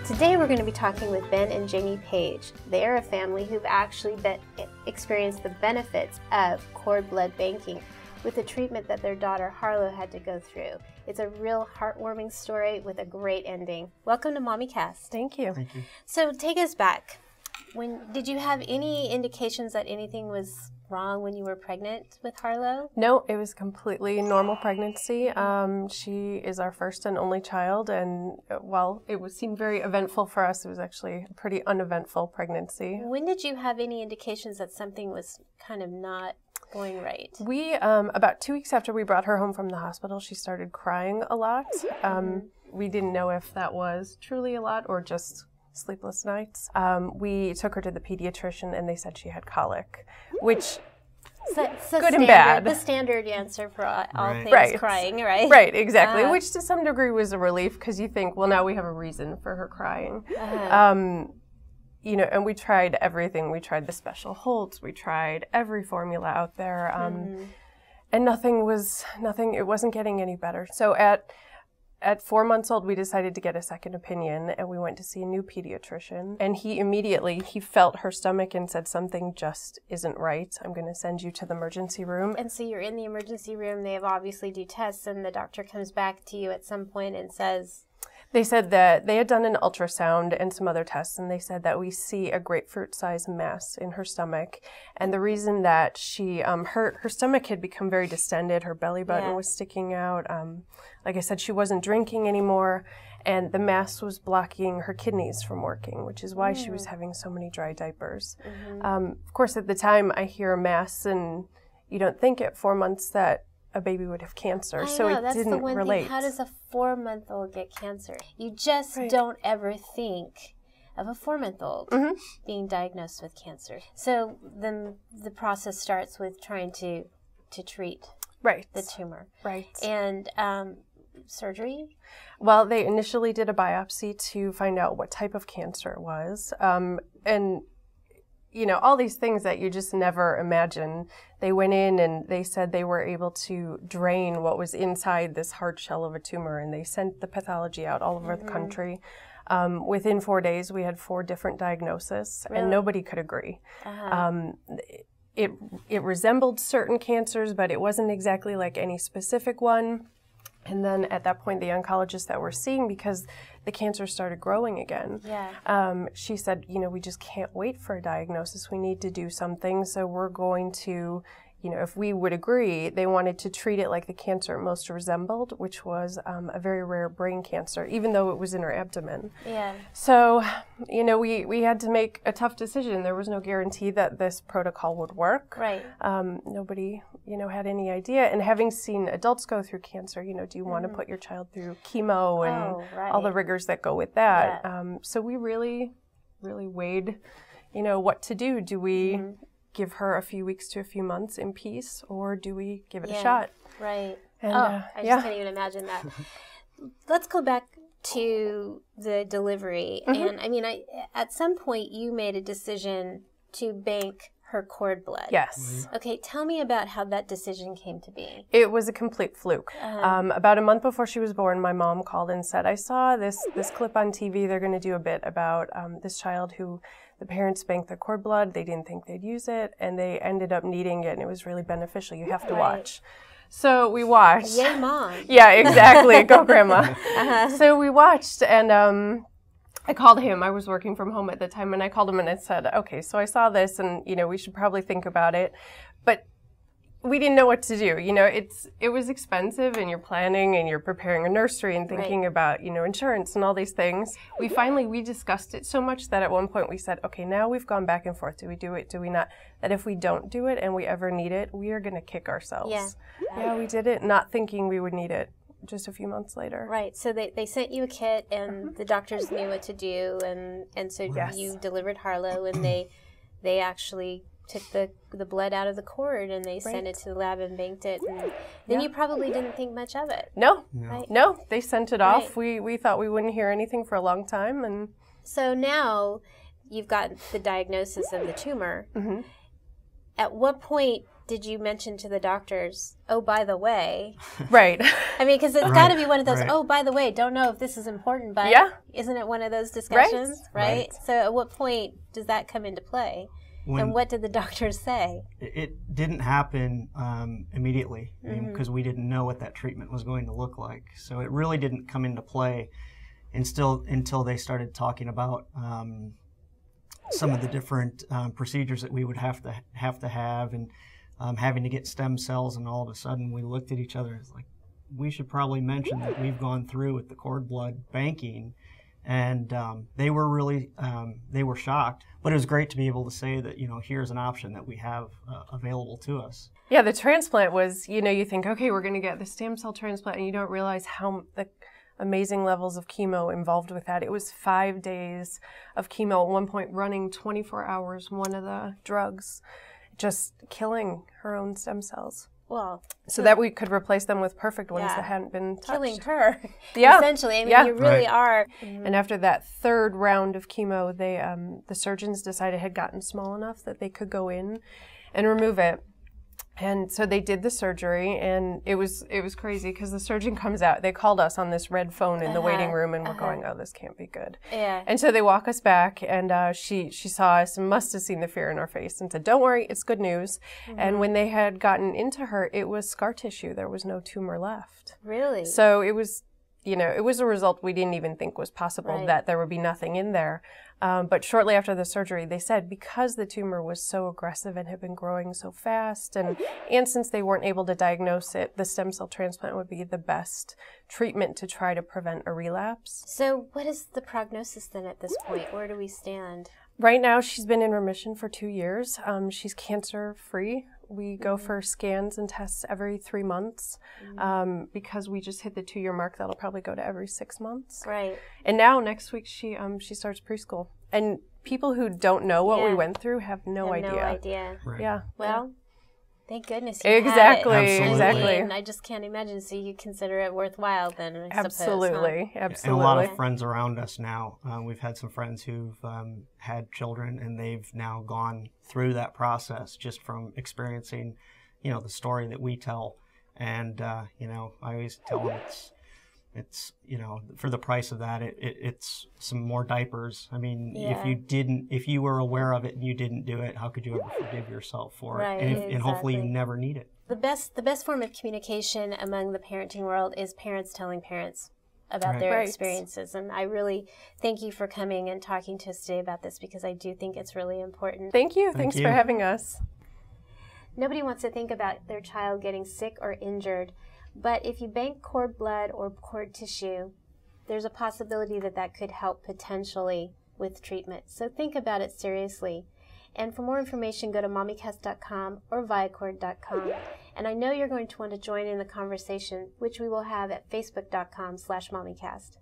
Today we're going to be talking with Ben and Jamie Page. They're a family who've actually experienced the benefits of cord blood banking with the treatment that their daughter Harlow had to go through. It's a real heartwarming story with a great ending. Welcome to MommyCast. Thank you. Thank you. So take us back. Did you have any indications that anything was wrong when you were pregnant with Harlow? No, it was completely normal pregnancy. She is our first and only child, and while it seemed very eventful for us, it was actually a pretty uneventful pregnancy. When did you have any indications that something was kind of not going right? We, about 2 weeks after we brought her home from the hospital, she started crying a lot. We didn't know if that was truly a lot or just sleepless nights. We took her to the pediatrician and they said she had colic, which good and bad. The standard answer for all Right. things Right. crying, right? Right, exactly, which to some degree was a relief because you think, well, now we have a reason for her crying. You know, and we tried everything. We tried the special Holtz. We tried every formula out there, and nothing. It wasn't getting any better. So at 4 months old, we decided to get a second opinion, and we went to see a new pediatrician. And he immediately felt her stomach and said, something just isn't right. I'm going to send you to the emergency room. And so you're in the emergency room. They have obviously do tests, and the doctor comes back to you at some point and says, They said that they had done an ultrasound and some other tests, and they said that we see a grapefruit-sized mass in her stomach. And the reason that she, her stomach had become very distended, her belly button was sticking out. Like I said, she wasn't drinking anymore, and the mass was blocking her kidneys from working, which is why she was having so many dry diapers. Of course, at the time, I hear a mass, and you don't think at 4 months that a baby would have cancer, I so know, it that's didn't the one relate. Thing. How does a 4-month-old get cancer? You just don't ever think of a 4-month-old being diagnosed with cancer. So then the process starts with trying to treat the tumor. Right. And surgery? Well, they initially did a biopsy to find out what type of cancer it was. And you know, all these things that you just never imagine. They went in and they said they were able to drain what was inside this hard shell of a tumor, and they sent the pathology out all over the country. Within 4 days, we had 4 different diagnoses, and nobody could agree. It resembled certain cancers, but it wasn't exactly like any specific one. And then at that point, the oncologist that we're seeing, because the cancer started growing again, she said, you know, we just can't wait for a diagnosis. We need to do something. So we're going to, you know, if we would agree, they wanted to treat it like the cancer it most resembled, which was a very rare brain cancer, even though it was in her abdomen. So, you know, we had to make a tough decision. There was no guarantee that this protocol would work. Nobody, you know, had any idea. And having seen adults go through cancer, you know, do you want to put your child through chemo and all the rigors that go with that? So we really weighed, you know, what to do. Do we give her a few weeks to a few months in peace, or do we give it a shot? And, I just can't even imagine that. Let's go back to the delivery. And I mean, at some point you made a decision to bank her cord blood. Yes. Okay, tell me about how that decision came to be. It was a complete fluke. About a month before she was born, my mom called and said, I saw this clip on TV. They're going to do a bit about this child who the parents banked their cord blood. They didn't think they'd use it, and they ended up needing it, and it was really beneficial. You have to watch. So we watched. Yay, Mom. Yeah, exactly. Go, Grandma. So we watched, and I called him. I was working from home at the time, and I called him and I said, okay, so I saw this, and, you know, we should probably think about it. But we didn't know what to do. You know, it was expensive, and you're planning and you're preparing a nursery and thinking about, you know, insurance and all these things. We discussed it so much that at one point we said, okay, now we've gone back and forth. Do we do it? Do we not? That if we don't do it and we ever need it, we are going to kick ourselves. Yeah, we did it, not thinking we would need it just a few months later. Right, so they sent you a kit, and the doctors knew what to do, and so you delivered Harlow, and they actually took the blood out of the cord, and they sent it to the lab and banked it, and then you probably didn't think much of it. No, they sent it off. We thought we wouldn't hear anything for a long time, and so now you've got the diagnosis of the tumor. At what point did you mention to the doctors, oh, by the way? Right. I mean, because it's got to be one of those, oh, by the way, don't know if this is important, but isn't it one of those discussions, right? So at what point does that come into play? And what did the doctors say? It didn't happen immediately because we didn't know what that treatment was going to look like. So it really didn't come into play until they started talking about some of the different procedures that we would have to have and having to get stem cells. And all of a sudden we looked at each other. It's like, we should probably mention that we've gone through with the cord blood banking. And they were really, they were shocked. But it was great to be able to say that, here's an option that we have available to us. Yeah, the transplant was, you think, okay, we're going to get the stem cell transplant, and you don't realize how the amazing levels of chemo involved with that. It was 5 days of chemo, at one point running 24 hours, one of the drugs, just killing her own stem cells. Well, so that we could replace them with perfect ones that hadn't been touched. Killing her, essentially. I mean, you really are. And after that third round of chemo, they the surgeons decided it had gotten small enough that they could go in and remove it. And so they did the surgery, and it was crazy because the surgeon comes out. They called us on this red phone in the waiting room, and we're going, oh, this can't be good. Yeah. And so they walk us back, and she saw us and must have seen the fear in our face and said, don't worry, it's good news. And when they had gotten into her, it was scar tissue. There was no tumor left. Really? So it was, it was a result we didn't even think was possible, that there would be nothing in there. But shortly after the surgery, they said because the tumor was so aggressive and had been growing so fast, and since they weren't able to diagnose it, the stem cell transplant would be the best treatment to try to prevent a relapse. So what is the prognosis then at this point? Where do we stand? Right now, she's been in remission for 2 years. She's cancer-free. We go for scans and tests every 3 months. Because we just hit the 2-year mark, that'll probably go to every 6 months. Right. And now, next week, she starts preschool. And people who don't know what we went through have no idea. No idea. Right. Yeah. Well, thank goodness you exactly. had it. Exactly. And I just can't imagine. So you consider it worthwhile then, I Absolutely. suppose, huh? Absolutely. And a lot of friends around us now. We've had some friends who've had children, and they've now gone through that process just from experiencing, the story that we tell. And, I always tell them it's for the price of that, it's some more diapers. I mean, if you were aware of it and you didn't do it, how could you ever forgive yourself for it? And hopefully you never need it. The best form of communication among the parenting world is parents telling parents about their experiences. And I really thank you for coming and talking to us today about this, because I do think it's really important. Thank you. Thanks for having us. Nobody wants to think about their child getting sick or injured. But if you bank cord blood or cord tissue, there's a possibility that could help potentially with treatment. So think about it seriously. And for more information, go to mommycast.com or Viacord.com. And I know you're going to want to join in the conversation, which we will have at facebook.com/mommycast.